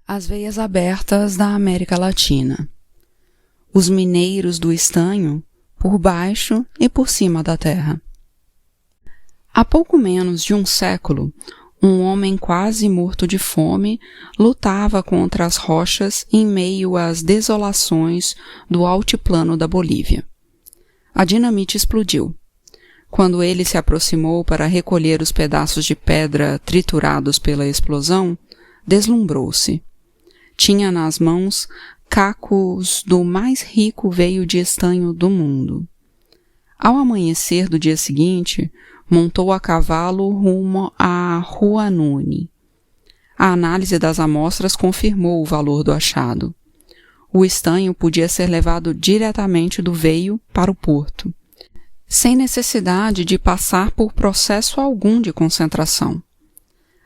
As veias abertas da América Latina. Os mineiros do estanho, por baixo e por cima da terra. Há pouco menos de um século, um homem quase morto de fome lutava contra as rochas em meio às desolações do altiplano da Bolívia. A dinamite explodiu. Quando ele se aproximou para recolher os pedaços de pedra triturados pela explosão, deslumbrou-se. Tinha nas mãos cacos do mais rico veio de estanho do mundo. Ao amanhecer do dia seguinte, montou a cavalo rumo a Huanuni. A análise das amostras confirmou o valor do achado. O estanho podia ser levado diretamente do veio para o porto, sem necessidade de passar por processo algum de concentração.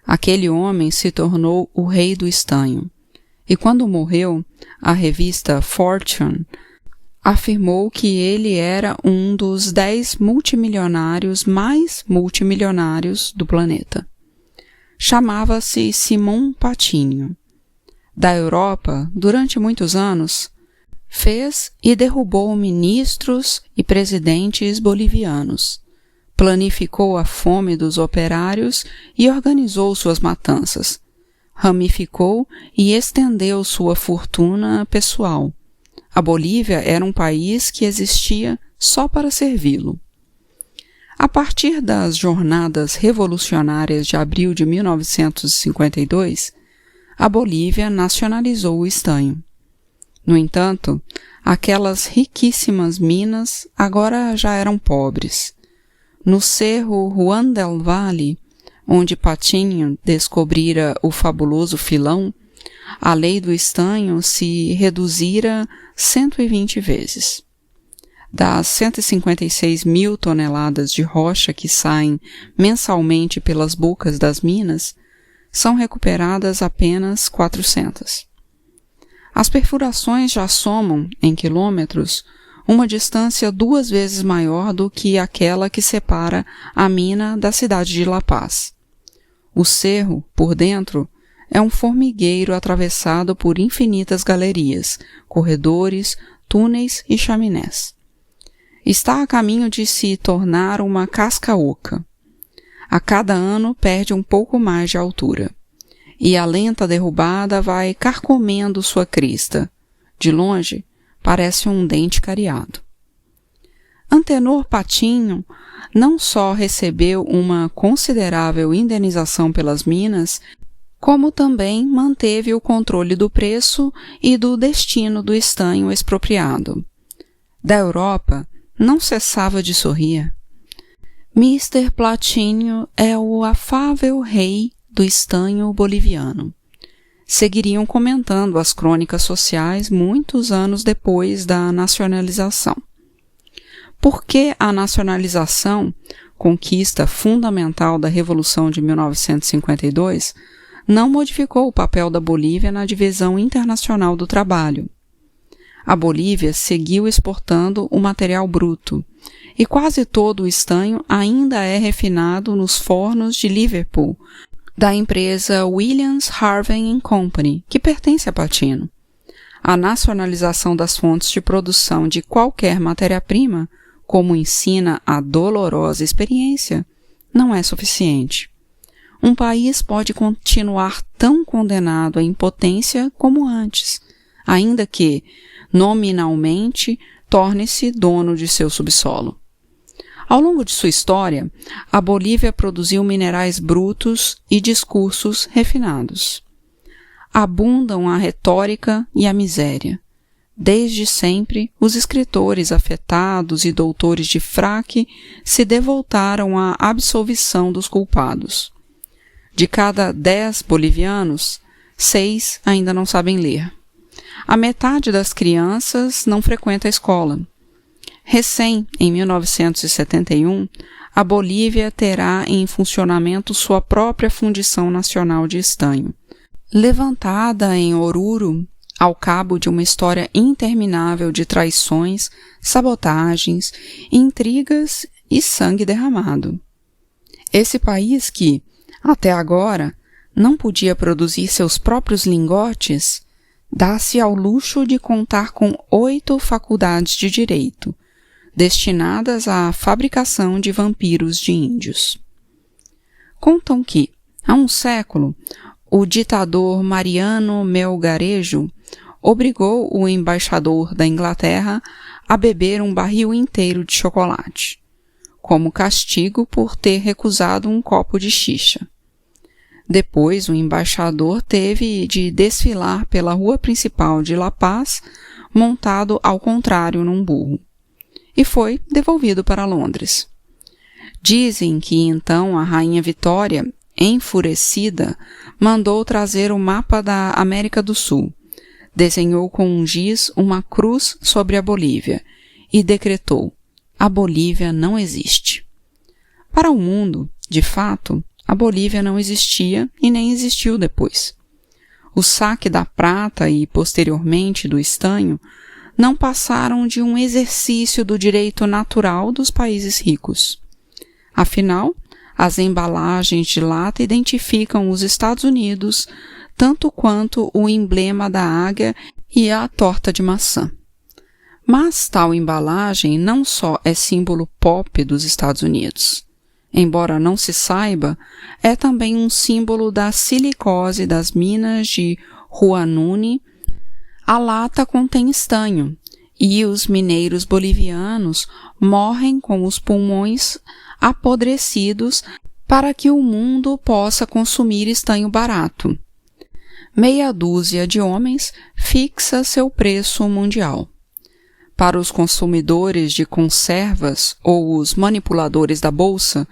Aquele homem se tornou o rei do estanho. E quando morreu, a revista Fortune afirmou que ele era um dos 10 multimilionários mais multimilionários do planeta. Chamava-se Simão Patinho. Da Europa, durante muitos anos, fez e derrubou ministros e presidentes bolivianos, planificou a fome dos operários e organizou suas matanças, ramificou e estendeu sua fortuna pessoal. A Bolívia era um país que existia só para servi-lo. A partir das jornadas revolucionárias de abril de 1952, a Bolívia nacionalizou o estanho. No entanto, aquelas riquíssimas minas agora já eram pobres. No cerro Juan del Valle, onde Patinho descobrira o fabuloso filão, a lei do estanho se reduzira 120 vezes. Das 156 mil toneladas de rocha que saem mensalmente pelas bocas das minas, são recuperadas apenas 400. As perfurações já somam, em quilômetros, uma distância 2 vezes maior do que aquela que separa a mina da cidade de La Paz. O cerro, por dentro, é um formigueiro atravessado por infinitas galerias, corredores, túneis e chaminés. Está a caminho de se tornar uma casca oca. A cada ano perde um pouco mais de altura. E a lenta derrubada vai carcomendo sua crista. De longe, parece um dente cariado. Antenor Patinho não só recebeu uma considerável indenização pelas minas, como também manteve o controle do preço e do destino do estanho expropriado. Da Europa, não cessava de sorrir. Mr. Patinho é o afável rei do estanho boliviano. Seguiriam comentando as crônicas sociais muitos anos depois da nacionalização. Por que a nacionalização, conquista fundamental da Revolução de 1952, não modificou o papel da Bolívia na divisão internacional do trabalho? A Bolívia seguiu exportando o material bruto, e quase todo o estanho ainda é refinado nos fornos de Liverpool, da empresa Williams Harvey & Company, que pertence a Patinho. A nacionalização das fontes de produção de qualquer matéria-prima, como ensina a dolorosa experiência, não é suficiente. Um país pode continuar tão condenado à impotência como antes, ainda que, nominalmente, torne-se dono de seu subsolo. Ao longo de sua história, a Bolívia produziu minerais brutos e discursos refinados. Abundam a retórica e a miséria. Desde sempre, os escritores afetados e doutores de fraque se devotaram à absolvição dos culpados. De cada 10 bolivianos, 6 ainda não sabem ler. A metade das crianças não frequenta a escola. Recém, em 1971, a Bolívia terá em funcionamento sua própria Fundição Nacional de Estanho. Levantada em Oruro, ao cabo de uma história interminável de traições, sabotagens, intrigas e sangue derramado. Esse país que, até agora, não podia produzir seus próprios lingotes, dá-se ao luxo de contar com 8 faculdades de direito, destinadas à fabricação de vampiros de índios. Contam que, há um século, o ditador Mariano Melgarejo obrigou o embaixador da Inglaterra a beber um barril inteiro de chocolate, como castigo por ter recusado um copo de xixa. Depois, o embaixador teve de desfilar pela rua principal de La Paz, montado ao contrário num burro, e foi devolvido para Londres. Dizem que então a rainha Vitória, enfurecida, mandou trazer o mapa da América do Sul, desenhou com um giz uma cruz sobre a Bolívia e decretou: a Bolívia não existe. Para o mundo, de fato, a Bolívia não existia e nem existiu depois. O saque da prata e, posteriormente, do estanho não passaram de um exercício do direito natural dos países ricos. Afinal, as embalagens de lata identificam os Estados Unidos tanto quanto o emblema da águia e a torta de maçã. Mas tal embalagem não só é símbolo pop dos Estados Unidos. Embora não se saiba, é também um símbolo da silicose das minas de Huanuni. A lata contém estanho, e os mineiros bolivianos morrem com os pulmões apodrecidos para que o mundo possa consumir estanho barato. Meia dúzia de homens fixa seu preço mundial. Para os consumidores de conservas ou os manipuladores da bolsa,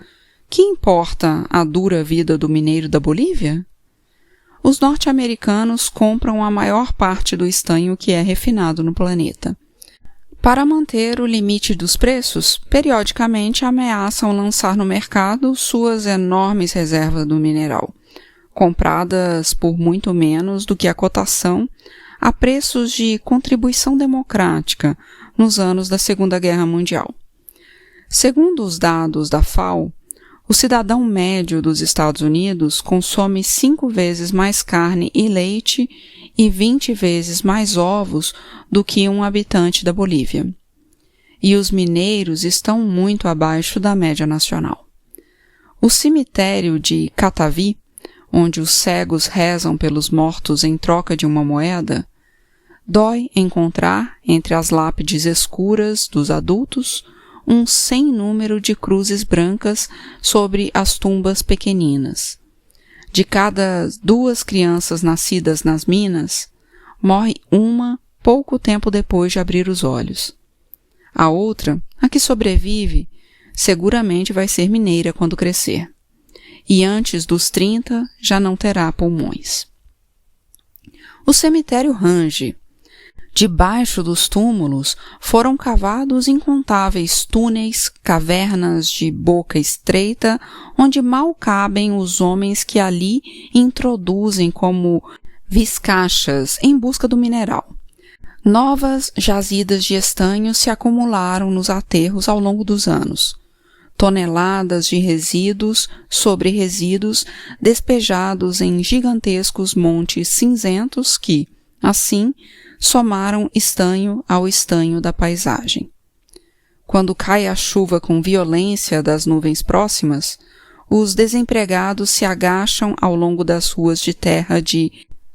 que importa a dura vida do mineiro da Bolívia? Os norte-americanos compram a maior parte do estanho que é refinado no planeta. Para manter o limite dos preços, periodicamente ameaçam lançar no mercado suas enormes reservas do mineral, compradas por muito menos do que a cotação a preços de contribuição democrática nos anos da Segunda Guerra Mundial. Segundo os dados da FAO, o cidadão médio dos Estados Unidos consome 5 vezes mais carne e leite e 20 vezes mais ovos do que um habitante da Bolívia. E os mineiros estão muito abaixo da média nacional. O cemitério de Catavi, onde os cegos rezam pelos mortos em troca de uma moeda, dói encontrar, entre as lápides escuras dos adultos, um sem número de cruzes brancas sobre as tumbas pequeninas. De cada 2 crianças nascidas nas minas, morre uma pouco tempo depois de abrir os olhos. A outra, a que sobrevive, seguramente vai ser mineira quando crescer. E antes dos 30 já não terá pulmões. O cemitério range. Debaixo dos túmulos foram cavados incontáveis túneis, cavernas de boca estreita, onde mal cabem os homens que ali introduzem como viscachas em busca do mineral. Novas jazidas de estanho se acumularam nos aterros ao longo dos anos. Toneladas de resíduos sobre resíduos despejados em gigantescos montes cinzentos que, assim, somaram estanho ao estanho da paisagem. Quando cai a chuva com violência das nuvens próximas, os desempregados se agacham ao longo das ruas de terra de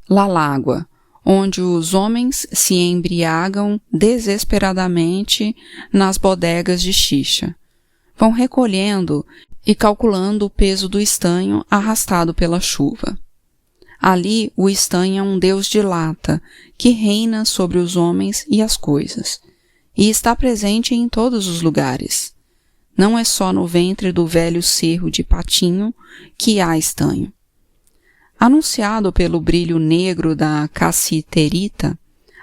Lalágua, onde os homens se embriagam desesperadamente nas bodegas de xixa. Vão recolhendo e calculando o peso do estanho arrastado pela chuva. Ali o estanho é um deus de lata que reina sobre os homens e as coisas, e está presente em todos os lugares. Não é só no ventre do velho cerro de Patinho que há estanho. Anunciado pelo brilho negro da cassiterita,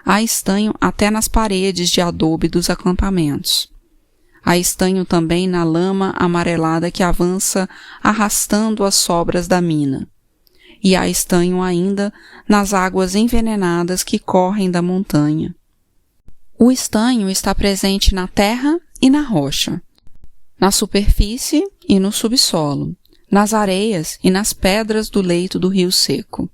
há estanho até nas paredes de adobe dos acampamentos. Há estanho também na lama amarelada que avança arrastando as sobras da mina. E há estanho ainda nas águas envenenadas que correm da montanha. O estanho está presente na terra e na rocha, na superfície e no subsolo, nas areias e nas pedras do leito do rio seco.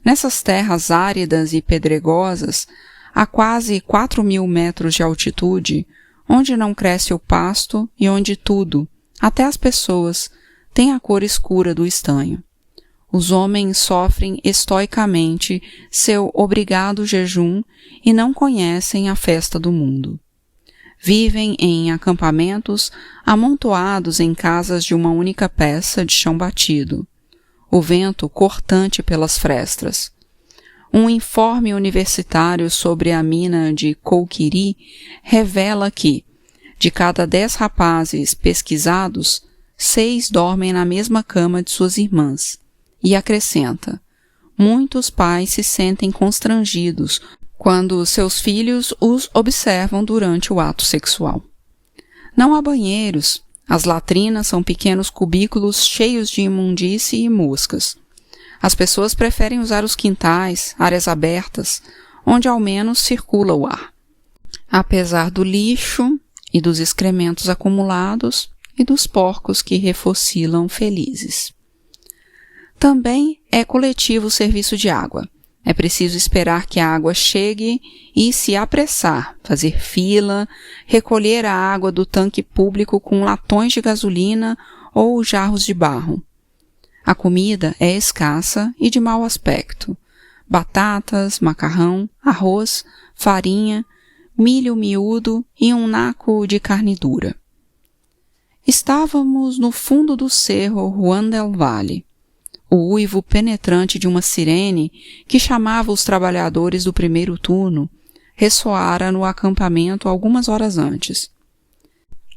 Nessas terras áridas e pedregosas, a quase 4.000 metros de altitude, onde não cresce o pasto e onde tudo, até as pessoas, tem a cor escura do estanho. Os homens sofrem estoicamente seu obrigado jejum e não conhecem a festa do mundo. Vivem em acampamentos amontoados em casas de uma única peça de chão batido, o vento cortante pelas frestas. Um informe universitário sobre a mina de Koukerie revela que, de cada 10 rapazes pesquisados, 6 dormem na mesma cama de suas irmãs, e acrescenta: muitos pais se sentem constrangidos quando seus filhos os observam durante o ato sexual. Não há banheiros, as latrinas são pequenos cubículos cheios de imundície e moscas. As pessoas preferem usar os quintais, áreas abertas, onde ao menos circula o ar. Apesar do lixo e dos excrementos acumulados e dos porcos que refocilam felizes. Também é coletivo o serviço de água. É preciso esperar que a água chegue e se apressar, fazer fila, recolher a água do tanque público com latões de gasolina ou jarros de barro. A comida é escassa e de mau aspecto. Batatas, macarrão, arroz, farinha, milho miúdo e um naco de carne dura. Estávamos no fundo do cerro Juan del Valle. O uivo penetrante de uma sirene que chamava os trabalhadores do primeiro turno ressoara no acampamento algumas horas antes.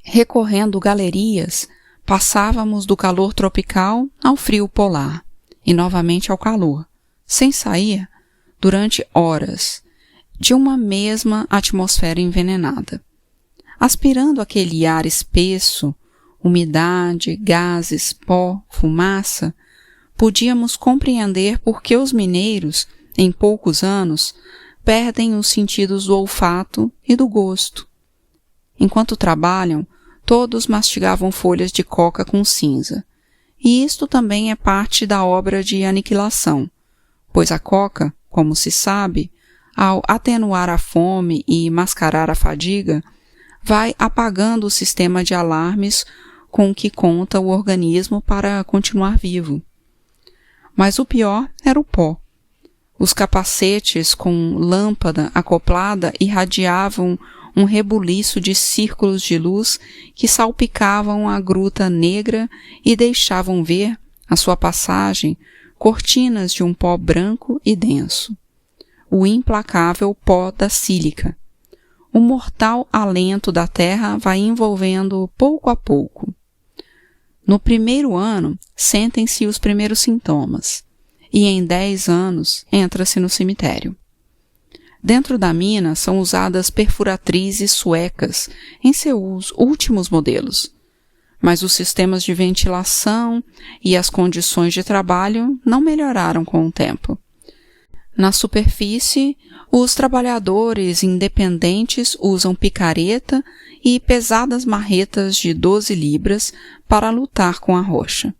Recorrendo galerias, passávamos do calor tropical ao frio polar e novamente ao calor, sem sair, durante horas, de uma mesma atmosfera envenenada. Aspirando aquele ar espesso, umidade, gases, pó, fumaça, podíamos compreender por que os mineiros, em poucos anos, perdem os sentidos do olfato e do gosto. Enquanto trabalham, todos mastigavam folhas de coca com cinza. E isto também é parte da obra de aniquilação, pois a coca, como se sabe, ao atenuar a fome e mascarar a fadiga, vai apagando o sistema de alarmes com que conta o organismo para continuar vivo. Mas o pior era o pó. Os capacetes com lâmpada acoplada irradiavam um rebuliço de círculos de luz que salpicavam a gruta negra e deixavam ver, à sua passagem, cortinas de um pó branco e denso. O implacável pó da sílica. O mortal alento da terra vai envolvendo pouco a pouco. No primeiro ano, sentem-se os primeiros sintomas, e em 10 anos entra-se no cemitério. Dentro da mina são usadas perfuratrizes suecas em seus últimos modelos, mas os sistemas de ventilação e as condições de trabalho não melhoraram com o tempo. Na superfície, os trabalhadores independentes usam picareta e pesadas marretas de 12 libras para lutar com a rocha,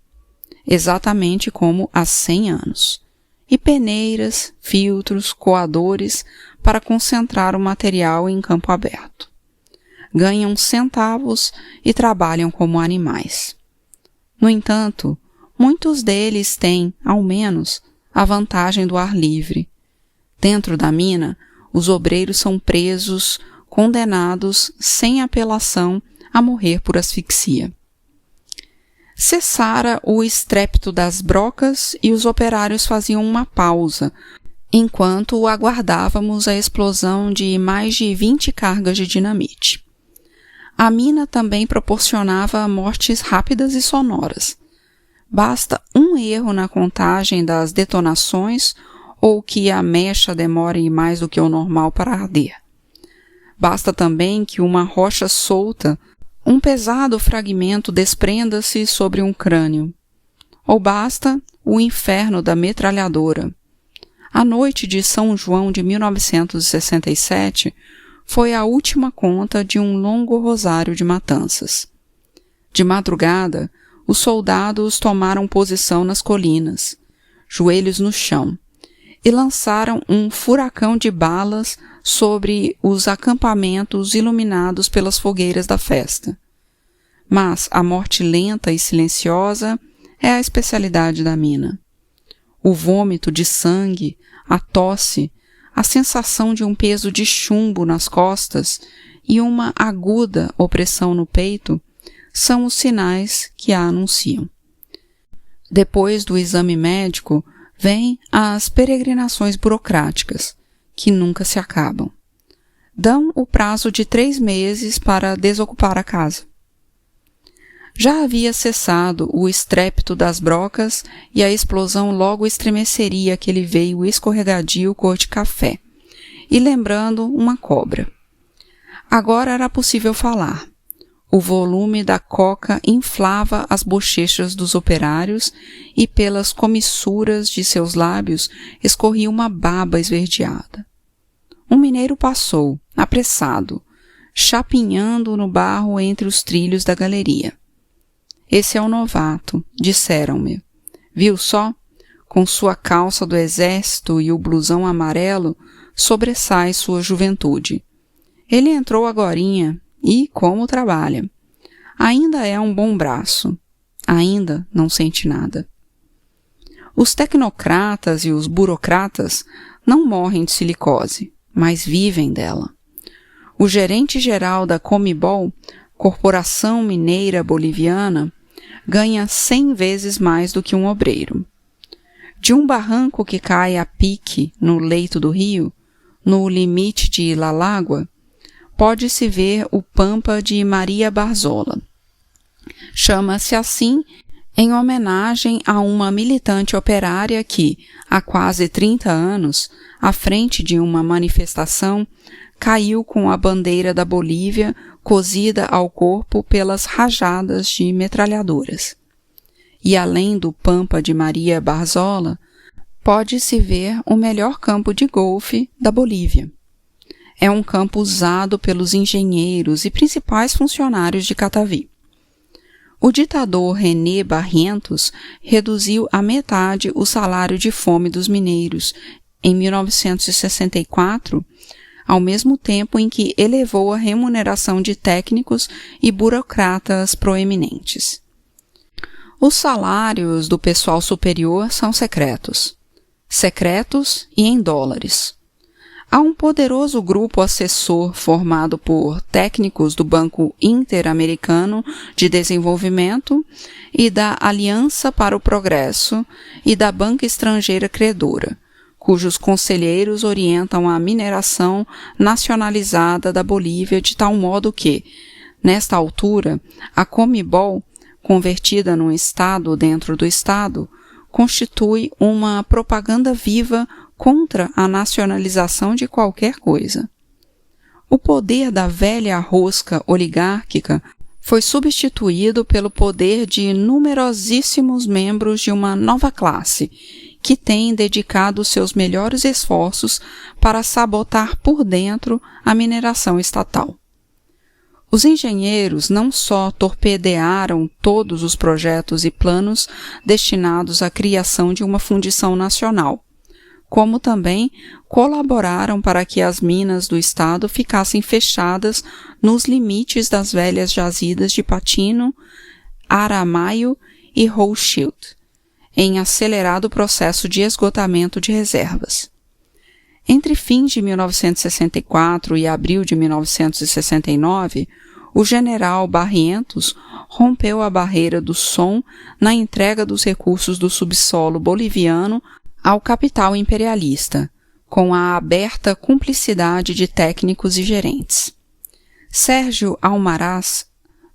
exatamente como há 100 anos, e peneiras, filtros, coadores para concentrar o material em campo aberto. Ganham centavos e trabalham como animais. No entanto, muitos deles têm, ao menos, a vantagem do ar livre. Dentro da mina, os obreiros são presos, condenados, sem apelação, a morrer por asfixia. Cessara o estrépito das brocas e os operários faziam uma pausa, enquanto aguardávamos a explosão de mais de 20 cargas de dinamite. A mina também proporcionava mortes rápidas e sonoras. Basta um erro na contagem das detonações ou que a mecha demore mais do que o normal para arder. Basta também que uma rocha solta, um pesado fragmento desprenda-se sobre um crânio. Ou basta o inferno da metralhadora. A noite de São João de 1967 foi a última conta de um longo rosário de matanças. De madrugada, os soldados tomaram posição nas colinas, joelhos no chão, e lançaram um furacão de balas sobre os acampamentos iluminados pelas fogueiras da festa. Mas a morte lenta e silenciosa é a especialidade da mina. O vômito de sangue, a tosse, a sensação de um peso de chumbo nas costas e uma aguda opressão no peito são os sinais que a anunciam. Depois do exame médico, vêm as peregrinações burocráticas, que nunca se acabam. Dão o prazo de 3 meses para desocupar a casa. Já havia cessado o estrépito das brocas e a explosão logo estremeceria aquele veio escorregadio cor de café, e lembrando uma cobra. Agora era possível falar. O volume da coca inflava as bochechas dos operários e pelas comissuras de seus lábios escorria uma baba esverdeada. Um mineiro passou, apressado, chapinhando no barro entre os trilhos da galeria. Esse é o novato, disseram-me. Viu só? Com sua calça do exército e o blusão amarelo, sobressai sua juventude. Ele entrou agorinha e como trabalha. Ainda é um bom braço. Ainda não sente nada. Os tecnocratas e os burocratas não morrem de silicose, mas vivem dela. O gerente-geral da Comibol, Corporação Mineira Boliviana, ganha 100 vezes mais do que um obreiro. De um barranco que cai a pique no leito do rio, no limite de Lalágua, pode-se ver o Pampa de Maria Barzola. Chama-se assim em homenagem a uma militante operária que, há quase 30 anos, à frente de uma manifestação, caiu com a bandeira da Bolívia cozida ao corpo pelas rajadas de metralhadoras. E além do Pampa de Maria Barzola, pode-se ver o melhor campo de golfe da Bolívia. É um campo usado pelos engenheiros e principais funcionários de Cataví. O ditador René Barrientos reduziu à metade o salário de fome dos mineiros em 1964, ao mesmo tempo em que elevou a remuneração de técnicos e burocratas proeminentes. Os salários do pessoal superior são secretos e em dólares. Há um poderoso grupo assessor formado por técnicos do Banco Interamericano de Desenvolvimento e da Aliança para o Progresso e da Banca Estrangeira Credora, cujos conselheiros orientam a mineração nacionalizada da Bolívia de tal modo que, nesta altura, a Comibol, convertida num Estado dentro do Estado, constitui uma propaganda viva contra a nacionalização de qualquer coisa. O poder da velha rosca oligárquica foi substituído pelo poder de numerosíssimos membros de uma nova classe, que têm dedicado seus melhores esforços para sabotar por dentro a mineração estatal. Os engenheiros não só torpedearam todos os projetos e planos destinados à criação de uma fundição nacional, como também colaboraram para que as minas do Estado ficassem fechadas nos limites das velhas jazidas de Patino, Aramaio e Rothschild, em acelerado processo de esgotamento de reservas. Entre fins de 1964 e abril de 1969, o general Barrientos rompeu a barreira do som na entrega dos recursos do subsolo boliviano ao capital imperialista, com a aberta cumplicidade de técnicos e gerentes. Sérgio Almaraz,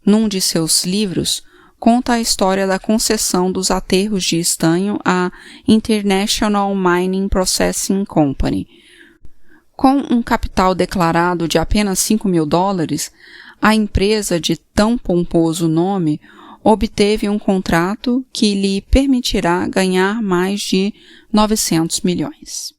num de seus livros, conta a história da concessão dos aterros de estanho à International Mining Processing Company. Com um capital declarado de apenas $5.000, a empresa de tão pomposo nome obteve um contrato que lhe permitirá ganhar mais de 900 milhões.